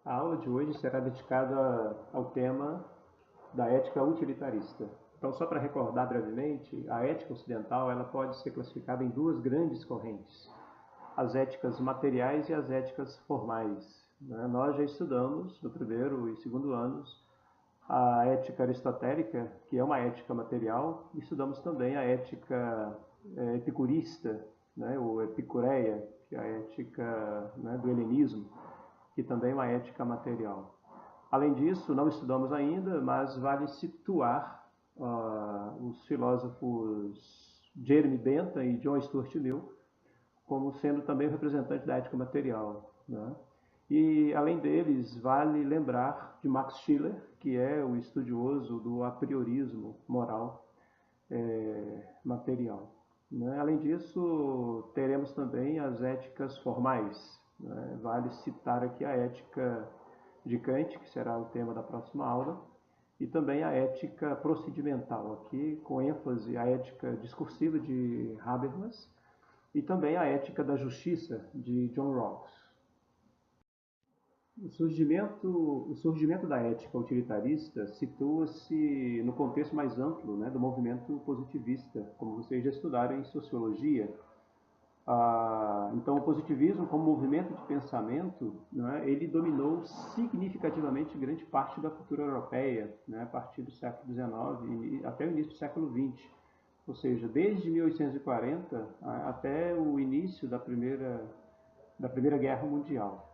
A aula de hoje será dedicada ao tema da ética utilitarista. Então, só para recordar brevemente, a ética ocidental ela pode ser classificada em duas grandes correntes: as éticas materiais e as éticas formais. Nós já estudamos no primeiro e segundo anos a ética aristotélica, que é uma ética material, e estudamos também a ética epicurista, ou epicureia, que é a ética do helenismo, que também é uma ética material. Além disso, não estudamos ainda, mas vale situar os filósofos Jeremy Bentham e John Stuart Mill como sendo também representantes da ética material. E, além deles, vale lembrar de Max Scheler, que é o estudioso do apriorismo moral material. Além disso, teremos também as éticas formais. Vale citar aqui a ética de Kant, que será o tema da próxima aula, e também a ética procedimental, aqui com ênfase a ética discursiva de Habermas e também a ética da justiça de John Rawls. O surgimento da ética utilitarista situa-se no contexto mais amplo do movimento positivista, como vocês já estudaram em sociologia. Então, o positivismo, como movimento de pensamento, ele dominou significativamente grande parte da cultura europeia, a partir do século XIX e até o início do século XX. Ou seja, desde 1840 até o início da Primeira Guerra Mundial.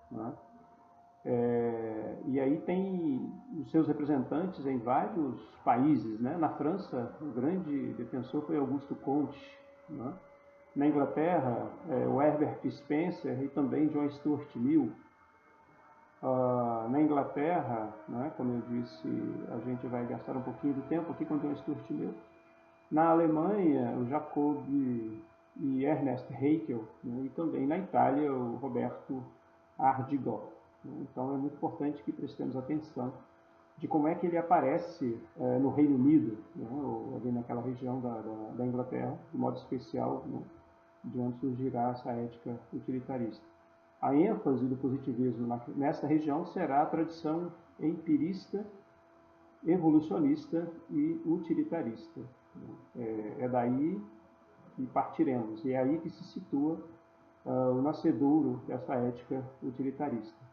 E aí tem os seus representantes em vários países. Na França, o grande defensor foi Auguste Comte. Na Inglaterra, o Herbert Spencer e também John Stuart Mill. Na Inglaterra, como eu disse, a gente vai gastar um pouquinho de tempo aqui com John Stuart Mill. Na Alemanha, o Jacob e Ernest Haeckel, e também na Itália, o Roberto Ardigò. Então é muito importante que prestemos atenção de como é que ele aparece no Reino Unido, ou ali naquela região da Inglaterra, de modo especial, de onde surgirá essa ética utilitarista. A ênfase do positivismo nessa região será a tradição empirista, evolucionista e utilitarista. É daí que partiremos, e é aí que se situa o nascedouro dessa ética utilitarista.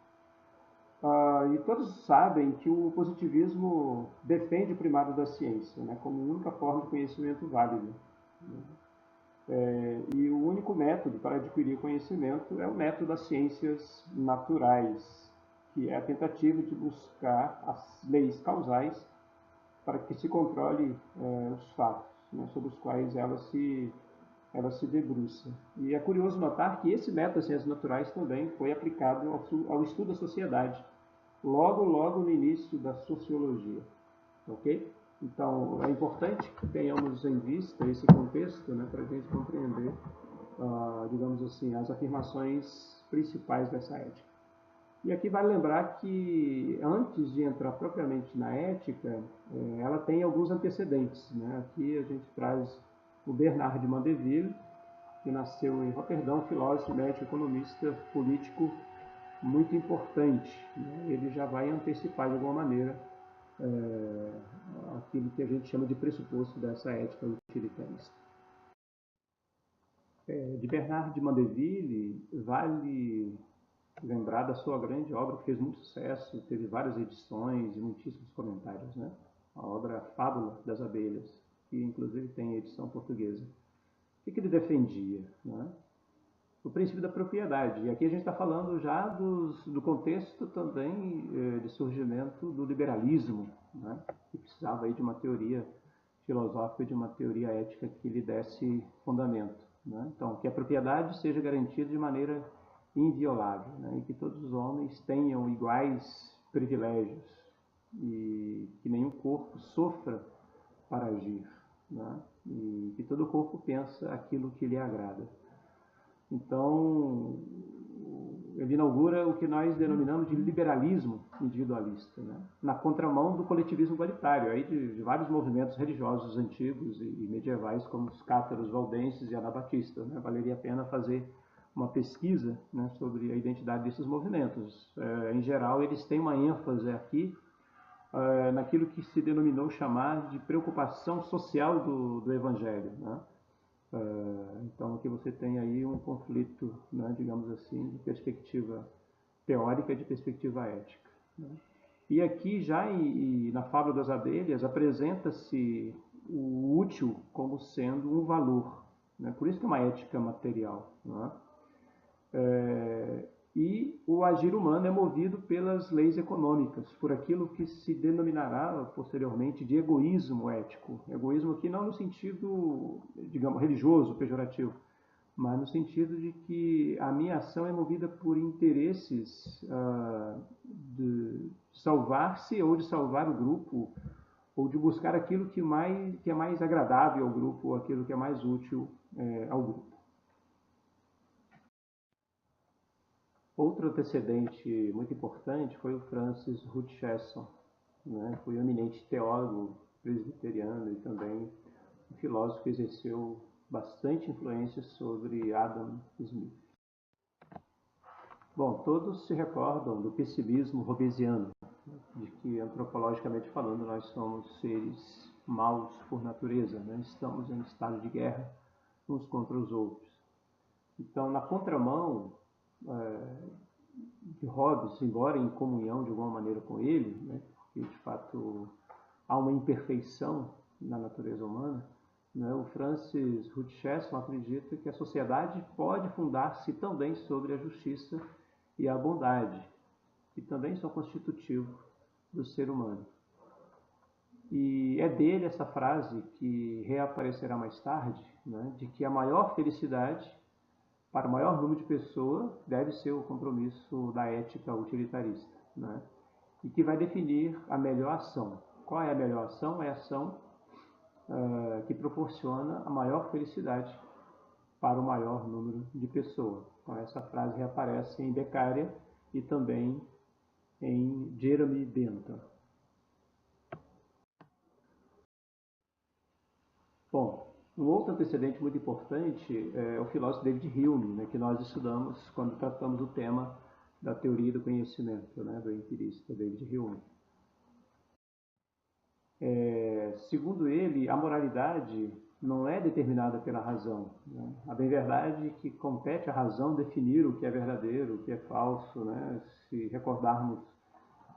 E todos sabem que o positivismo defende o primado da ciência, como única forma de conhecimento válido. E o único método para adquirir conhecimento é o método das ciências naturais, que é a tentativa de buscar as leis causais para que se controle os fatos, sobre os quais ela se debruça. E é curioso notar que esse método das ciências naturais também foi aplicado ao estudo da sociedade, logo no início da sociologia. Ok? Então, é importante que tenhamos em vista esse contexto para a gente compreender, digamos assim, as afirmações principais dessa ética. E aqui vale lembrar que, antes de entrar propriamente na ética, ela tem alguns antecedentes. Aqui a gente traz o Bernard de Mandeville, que nasceu em Roterdão, filósofo, médico, economista, político muito importante. Ele já vai antecipar de alguma maneira aquilo que a gente chama de pressuposto dessa ética utilitarista. De Bernard de Mandeville, vale lembrar da sua grande obra, que fez muito sucesso, teve várias edições e muitíssimos comentários, a obra Fábula das Abelhas, que inclusive tem edição portuguesa. O que ele defendia? O princípio da propriedade. E aqui a gente está falando já do contexto também de surgimento do liberalismo, que precisava aí de uma teoria filosófica, de uma teoria ética que lhe desse fundamento. Então, que a propriedade seja garantida de maneira inviolável, e que todos os homens tenham iguais privilégios e que nenhum corpo sofra para agir, e que todo corpo pensa aquilo que lhe agrada. Então, ele inaugura o que nós denominamos de liberalismo individualista, na contramão do coletivismo igualitário, aí de vários movimentos religiosos antigos e medievais, como os cátaros, valdenses e anabatistas. Valeria a pena fazer uma pesquisa, né, sobre a identidade desses movimentos. Em geral, eles têm uma ênfase aqui naquilo que se denominou chamar de preocupação social do Evangelho, né? Então aqui você tem aí um conflito, né, digamos assim, de perspectiva teórica e de perspectiva ética, né? E aqui já na fábula das abelhas apresenta-se o útil como sendo um valor, né? Por isso que é uma ética material, né? E o agir humano é movido pelas leis econômicas, por aquilo que se denominará posteriormente de egoísmo ético. Egoísmo aqui não no sentido, digamos, religioso, pejorativo, mas no sentido de que a minha ação é movida por interesses de salvar-se ou de salvar o grupo, ou de buscar aquilo que é mais agradável ao grupo, ou aquilo que é mais útil ao grupo. Outro antecedente muito importante foi o Francis Hutcheson, né? Foi um eminente teólogo presbiteriano e também um filósofo que exerceu bastante influência sobre Adam Smith. Bom, todos se recordam do pessimismo hobbesiano, de que, antropologicamente falando, nós somos seres maus por natureza, né? Estamos em estado de guerra uns contra os outros. Então, na contramão de Hobbes, embora em comunhão de alguma maneira com ele, né, porque de fato há uma imperfeição na natureza humana, né, o Francis Hutcheson acredita que a sociedade pode fundar-se também sobre a justiça e a bondade, que também são constitutivos do ser humano. E é dele essa frase que reaparecerá mais tarde, né, de que a maior felicidade para o maior número de pessoas deve ser o compromisso da ética utilitarista, né? E que vai definir a melhor ação. Qual é a melhor ação? É a ação que proporciona a maior felicidade para o maior número de pessoas. Então essa frase reaparece em Beccaria e também em Jeremy Bentham. Bom, um outro antecedente muito importante é o filósofo David Hume, né, que nós estudamos quando tratamos o tema da teoria do conhecimento, né, do empirista David Hume. Segundo ele, a moralidade não é determinada pela razão, né? A bem verdade que compete à razão definir o que é verdadeiro, o que é falso, né? Se recordarmos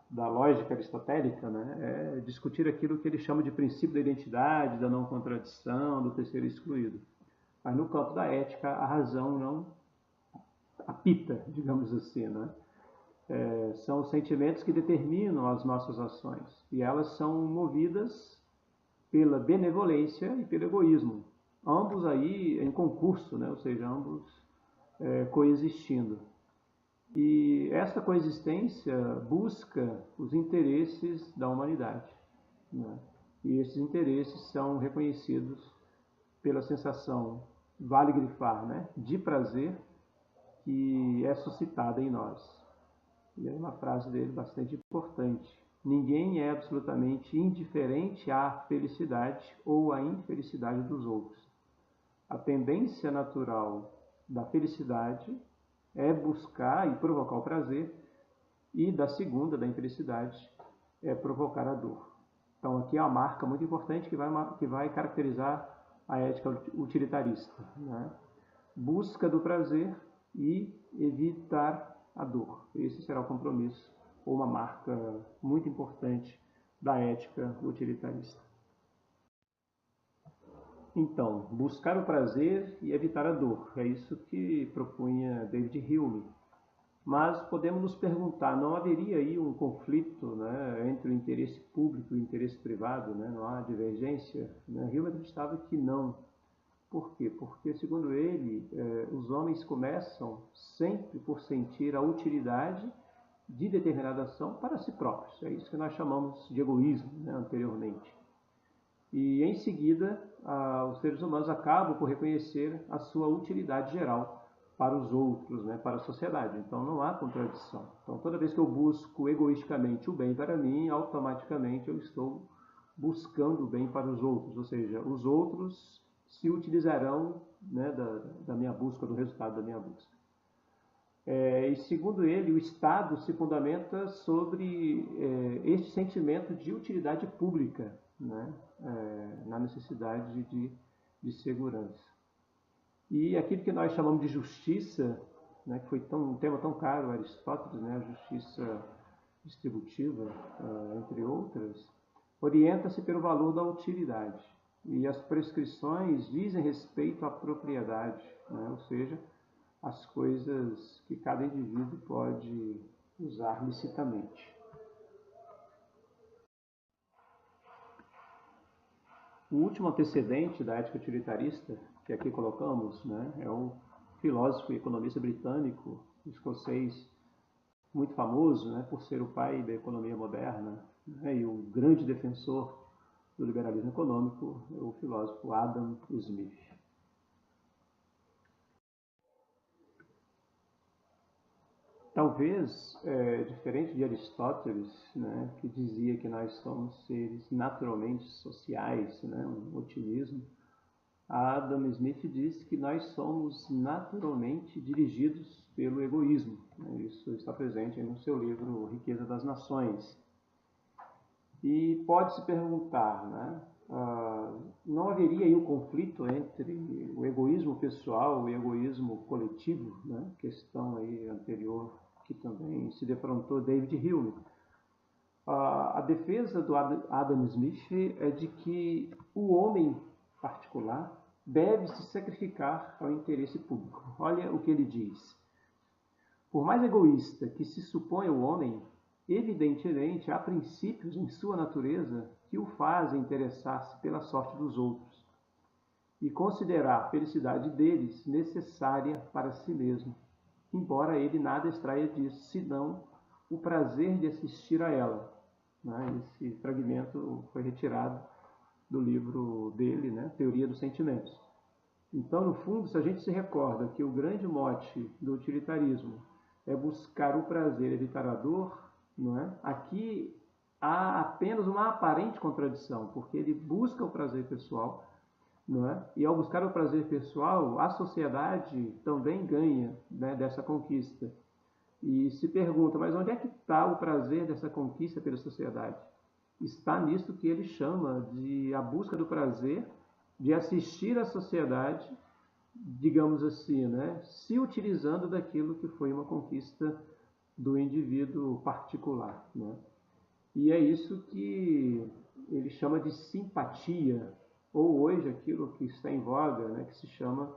da lógica aristotélica, né, é discutir aquilo que ele chama de princípio da identidade, da não contradição, do terceiro excluído. Mas no campo da ética, a razão não apita, digamos assim, né? São os sentimentos que determinam as nossas ações e elas são movidas pela benevolência e pelo egoísmo, ambos aí em concurso, né? Ou seja, ambos coexistindo. E essa coexistência busca os interesses da humanidade, né? E esses interesses são reconhecidos pela sensação, vale grifar, né, de prazer que é suscitada em nós. E é uma frase dele bastante importante. Ninguém é absolutamente indiferente à felicidade ou à infelicidade dos outros. A tendência natural da felicidade é buscar e provocar o prazer, e da segunda, da infelicidade, é provocar a dor. Então aqui é uma marca muito importante que vai caracterizar a ética utilitarista, né? Busca do prazer e evitar a dor. Esse será o compromisso, ou uma marca muito importante da ética utilitarista. Então, buscar o prazer e evitar a dor. É isso que propunha David Hume. Mas podemos nos perguntar, não haveria aí um conflito, né, entre o interesse público e o interesse privado? Né? Não há divergência? Né? Hume acreditava que não. Por quê? Porque, segundo ele, os homens começam sempre por sentir a utilidade de determinada ação para si próprios. É isso que nós chamamos de egoísmo, né, anteriormente. E, em seguida, os seres humanos acabam por reconhecer a sua utilidade geral para os outros, né, para a sociedade. Então, não há contradição. Então, toda vez que eu busco egoisticamente o bem para mim, automaticamente eu estou buscando o bem para os outros. Ou seja, os outros se utilizarão, né, da minha busca, do resultado da minha busca. E segundo ele, o Estado se fundamenta sobre este sentimento de utilidade pública, né? Na necessidade de segurança. E aquilo que nós chamamos de justiça, né, que foi um tema tão caro a Aristóteles, né, a justiça distributiva, entre outras, orienta-se pelo valor da utilidade. E as prescrições dizem respeito à propriedade, né, ou seja, as coisas que cada indivíduo pode usar licitamente. O último antecedente da ética utilitarista, que aqui colocamos, né, é o filósofo e economista britânico, escocês, muito famoso, né, por ser o pai da economia moderna, né, e o grande defensor do liberalismo econômico, o filósofo Adam Smith. Talvez, diferente de Aristóteles, né, que dizia que nós somos seres naturalmente sociais, né, um otimismo, Adam Smith diz que nós somos naturalmente dirigidos pelo egoísmo. Isso está presente no seu livro Riqueza das Nações. E pode-se perguntar, né, não haveria aí um conflito entre o egoísmo pessoal e o egoísmo coletivo, né? Questão aí anterior que também se defrontou David Hume. A defesa do Adam Smith é de que o homem particular deve se sacrificar ao interesse público. Olha o que ele diz. Por mais egoísta que se suponha o homem, evidentemente há princípios em sua natureza que o fazem interessar-se pela sorte dos outros e considerar a felicidade deles necessária para si mesmo, embora ele nada extraia disso, senão o prazer de assistir a ela. Esse fragmento foi retirado do livro dele, né, Teoria dos Sentimentos. Então, no fundo, se a gente se recorda que o grande mote do utilitarismo é buscar o prazer evitador, não é? Aqui há apenas uma aparente contradição, porque ele busca o prazer pessoal, não é? E ao buscar o prazer pessoal, a sociedade também ganha, né, dessa conquista. E se pergunta, mas onde é que está o prazer dessa conquista pela sociedade? Está nisso que ele chama de a busca do prazer, de assistir a sociedade, digamos assim, né, se utilizando daquilo que foi uma conquista do indivíduo particular, né? E é isso que ele chama de simpatia, ou hoje aquilo que está em voga, né, que se chama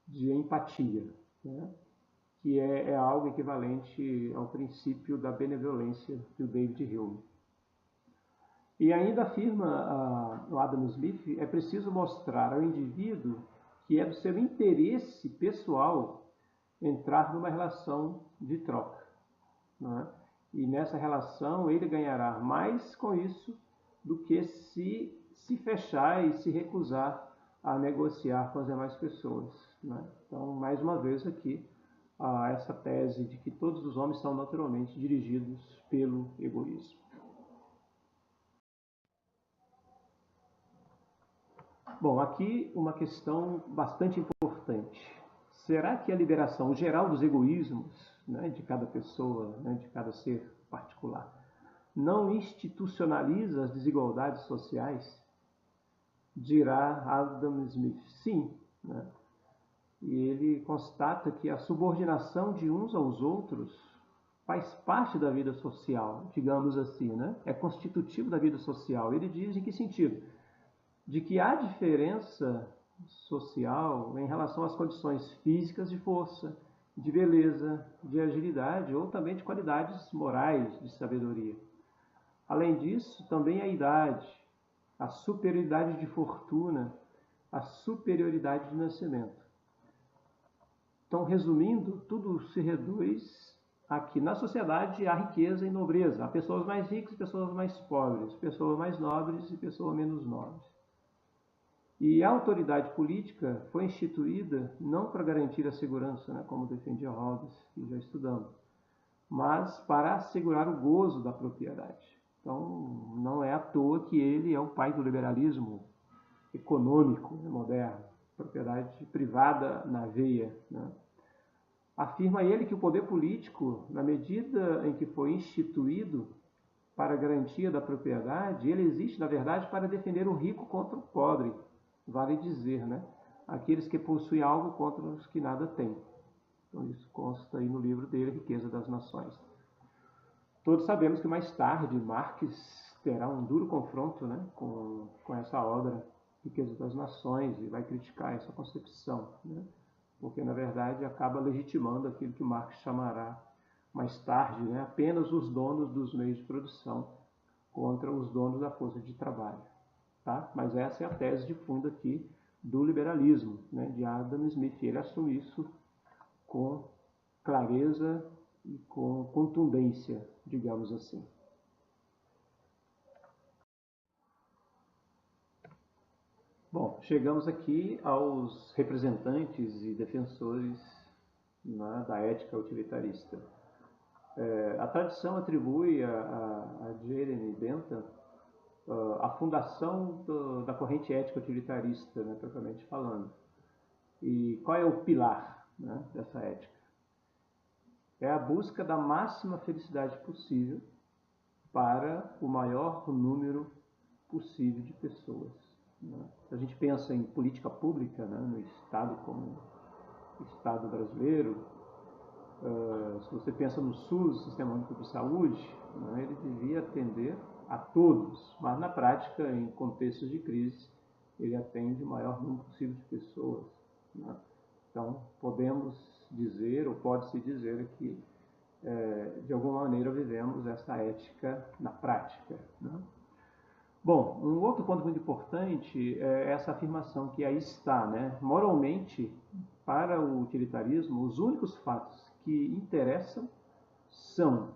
de empatia, né? Que é algo equivalente ao princípio da benevolência do David Hume. E ainda afirma o Adam Smith, é preciso mostrar ao indivíduo que é do seu interesse pessoal entrar numa relação de troca, né? E nessa relação ele ganhará mais com isso do que se fechar e se recusar a negociar com as demais pessoas, né? Então, mais uma vez aqui, essa tese de que todos os homens são naturalmente dirigidos pelo egoísmo. Bom, aqui uma questão bastante importante. Será que a liberação geral dos egoísmos, né, de cada pessoa, né, de cada ser particular, não institucionaliza as desigualdades sociais? Dirá Adam Smith. Sim, né? E ele constata que a subordinação de uns aos outros faz parte da vida social, digamos assim, né? É constitutivo da vida social. Ele diz em que sentido? De que há diferença social em relação às condições físicas de força, de beleza, de agilidade ou também de qualidades morais, de sabedoria. Além disso, também a idade, a superioridade de fortuna, a superioridade de nascimento. Então, resumindo, tudo se reduz aqui. Na sociedade há riqueza e nobreza. Há pessoas mais ricas e pessoas mais pobres, pessoas mais nobres e pessoas menos nobres. E a autoridade política foi instituída não para garantir a segurança, né, como defendia Hobbes, que já estudamos, mas para assegurar o gozo da propriedade. Então, não é à toa que ele é o pai do liberalismo econômico, né, moderno, propriedade privada na veia, né? Afirma ele que o poder político, na medida em que foi instituído para a garantia da propriedade, ele existe, na verdade, para defender o rico contra o pobre, vale dizer, né? Aqueles que possuem algo contra os que nada têm. Então isso consta aí no livro dele, Riqueza das Nações. Todos sabemos que mais tarde Marx terá um duro confronto, né, com essa obra, Riqueza das Nações, e vai criticar essa concepção, né, porque na verdade acaba legitimando aquilo que Marx chamará mais tarde, né, apenas os donos dos meios de produção contra os donos da força de trabalho. Tá? Mas essa é a tese de fundo aqui do liberalismo, né, de Adam Smith. Ele assume isso com clareza e com contundência, digamos assim. Bom, chegamos aqui aos representantes e defensores, né, da ética utilitarista. A tradição atribui a Jeremy Bentham a fundação da corrente ética utilitarista, né, propriamente falando. E qual é o pilar, né, dessa ética? É a busca da máxima felicidade possível para o maior número possível de pessoas. Né? Se a gente pensa em política pública, né, no Estado como o Estado brasileiro, se você pensa no SUS, Sistema Único de Saúde, né, ele devia atender a todos, mas na prática, em contextos de crise, ele atende o maior número possível de pessoas. Né? Então, podemos dizer, ou pode-se dizer que, de alguma maneira, vivemos essa ética na prática. Né? Bom, um outro ponto muito importante é essa afirmação que aí está, né? Moralmente, para o utilitarismo, os únicos fatos que interessam são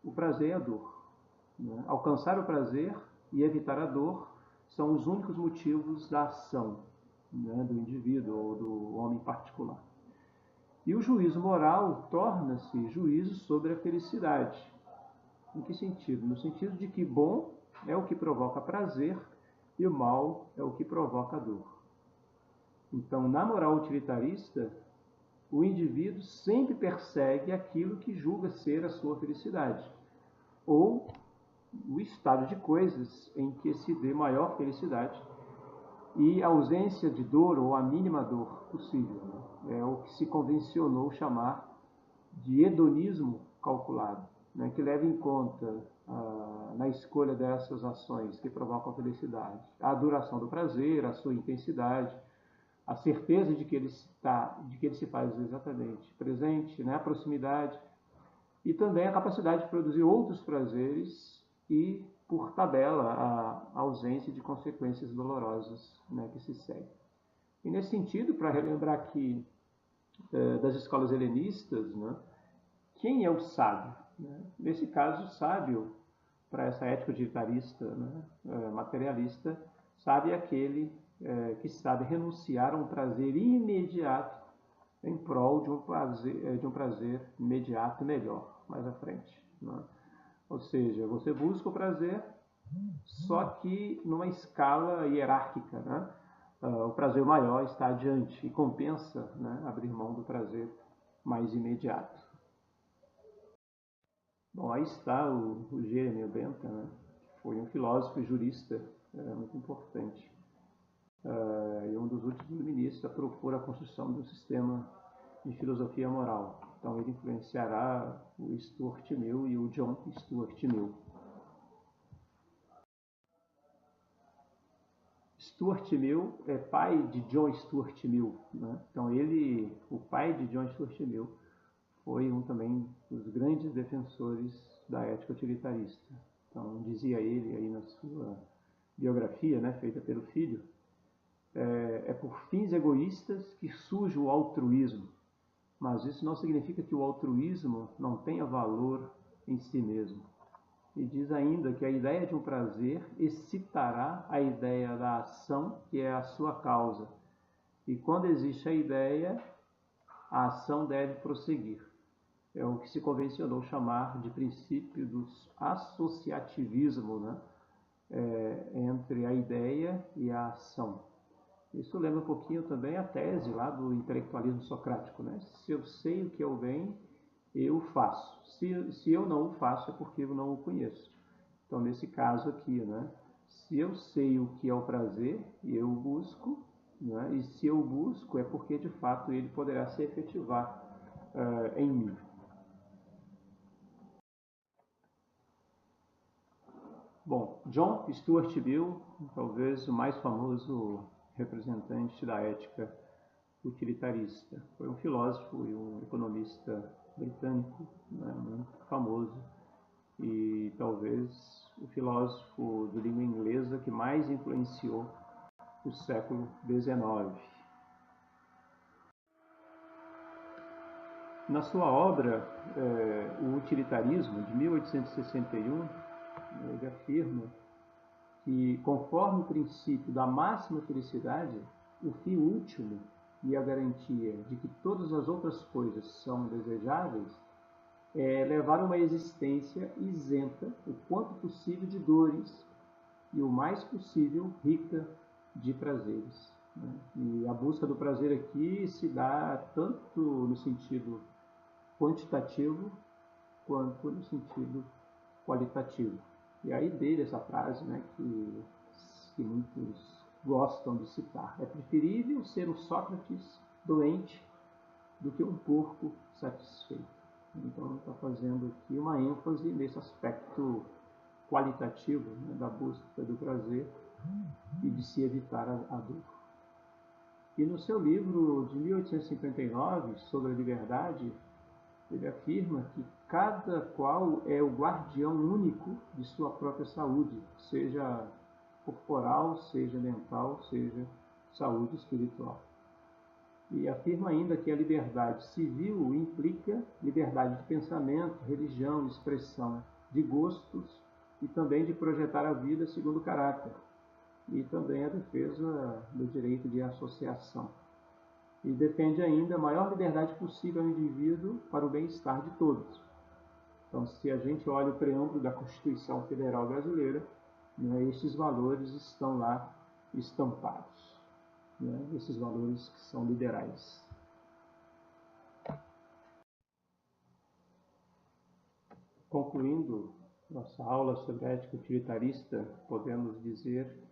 o prazer e a dor. Né? Alcançar o prazer e evitar a dor são os únicos motivos da ação, né, do indivíduo ou do homem particular. E o juízo moral torna-se juízo sobre a felicidade. Em que sentido? No sentido de que bom é o que provoca prazer e o mal é o que provoca dor. Então, na moral utilitarista, o indivíduo sempre persegue aquilo que julga ser a sua felicidade, ou o estado de coisas em que se dê maior felicidade e a ausência de dor ou a mínima dor possível. Né? É o que se convencionou chamar de hedonismo calculado, né? Que leva em conta, na escolha dessas ações que provocam a felicidade, a duração do prazer, a sua intensidade, a certeza de que ele se faz exatamente presente, né? A proximidade, e também a capacidade de produzir outros prazeres e, por tabela, a ausência de consequências dolorosas, né, que se segue. E nesse sentido, para relembrar aqui das escolas helenistas, né, quem é o sábio? Né? Nesse caso, o sábio, para essa ética utilitarista, né, materialista, sábio é aquele que sabe renunciar a um prazer imediato em prol de um prazer imediato melhor, mais à frente. Né? Ou seja, você busca o prazer, só que numa escala hierárquica. Né? O prazer maior está adiante e compensa, né, abrir mão do prazer mais imediato. Bom, aí está o Jeremy Bentham, né? Foi um filósofo e jurista muito importante. E um dos últimos ministros a propor a construção do sistema de filosofia moral. Então ele influenciará o Stuart Mill e o John Stuart Mill. Stuart Mill é pai de John Stuart Mill. Né? Então o pai de John Stuart Mill, foi também dos grandes defensores da ética utilitarista. Então dizia ele aí na sua biografia, né, feita pelo filho, é por fins egoístas que surge o altruísmo. Mas isso não significa que o altruísmo não tenha valor em si mesmo. E diz ainda que a ideia de um prazer excitará a ideia da ação, que é a sua causa. E quando existe a ideia, a ação deve prosseguir. É o que se convencionou chamar de princípio do associativismo, né? Entre a ideia e a ação. Isso lembra um pouquinho também a tese lá do intelectualismo socrático, né? Se eu sei o que é o bem, eu faço. Se eu não o faço, é porque eu não o conheço. Então, nesse caso aqui, né? Se eu sei o que é o prazer, eu busco, né? E se eu busco, é porque de fato ele poderá se efetivar em mim. Bom, John Stuart Mill, talvez o mais famoso representante da ética utilitarista, foi um filósofo e um economista britânico, né, muito famoso, e talvez o filósofo de língua inglesa que mais influenciou o século XIX. Na sua obra, O Utilitarismo, de 1861, ele afirma que, conforme o princípio da máxima felicidade, o fim último e a garantia de que todas as outras coisas são desejáveis é levar uma existência isenta, o quanto possível, de dores e o mais possível rica de prazeres. E a busca do prazer aqui se dá tanto no sentido quantitativo quanto no sentido qualitativo. E aí dele essa frase, né, que muitos gostam de citar: é preferível ser um Sócrates doente do que um porco satisfeito. Então ele está fazendo aqui uma ênfase nesse aspecto qualitativo, né, da busca do prazer e de se evitar a dor. E no seu livro de 1859, sobre a liberdade, ele afirma que cada qual é o guardião único de sua própria saúde, seja corporal, seja mental, seja saúde espiritual. E afirma ainda que a liberdade civil implica liberdade de pensamento, religião, expressão, de gostos e também de projetar a vida segundo o caráter, e também a defesa do direito de associação. E defende ainda a maior liberdade possível ao indivíduo para o bem-estar de todos. Então, se a gente olha o preâmbulo da Constituição Federal Brasileira, né, esses valores estão lá estampados, né, esses valores que são liberais. Concluindo nossa aula sobre a ética utilitarista, podemos dizer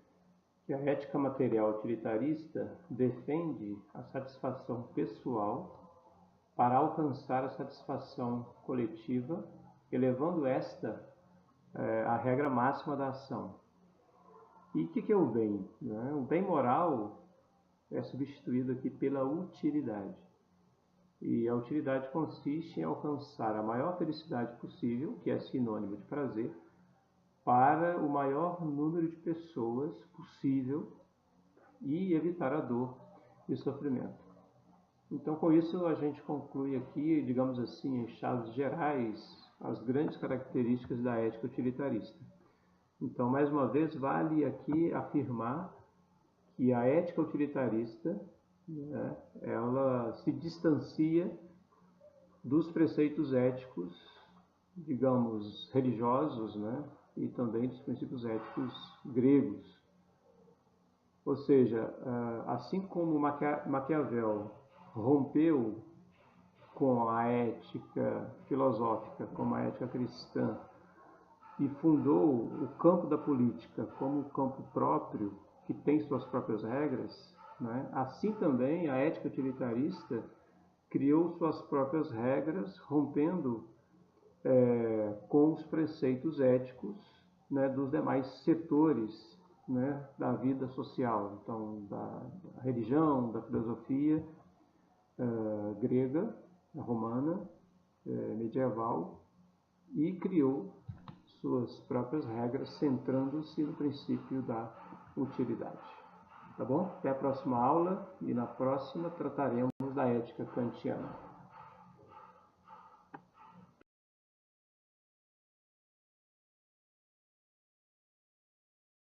que a ética material utilitarista defende a satisfação pessoal para alcançar a satisfação coletiva, elevando esta à regra máxima da ação. E o que é o bem? O bem moral é substituído aqui pela utilidade. E a utilidade consiste em alcançar a maior felicidade possível, que é sinônimo de prazer, para o maior número de pessoas possível e evitar a dor e o sofrimento. Então, com isso, a gente conclui aqui, digamos assim, em chaves gerais, as grandes características da ética utilitarista. Então, mais uma vez, vale aqui afirmar que a ética utilitarista, né, ela se distancia dos preceitos éticos, digamos, religiosos, né, e também dos princípios éticos gregos. Ou seja, assim como Maquiavel rompeu com a ética filosófica, como a ética cristã, e fundou o campo da política como um campo próprio, que tem suas próprias regras, né? Assim também a ética utilitarista criou suas próprias regras, rompendo com os preceitos éticos, né, dos demais setores, né, da vida social, então da religião, da filosofia grega, romana, medieval, e criou suas próprias regras, centrando-se no princípio da utilidade. Tá bom? Até a próxima aula, e na próxima trataremos da ética kantiana.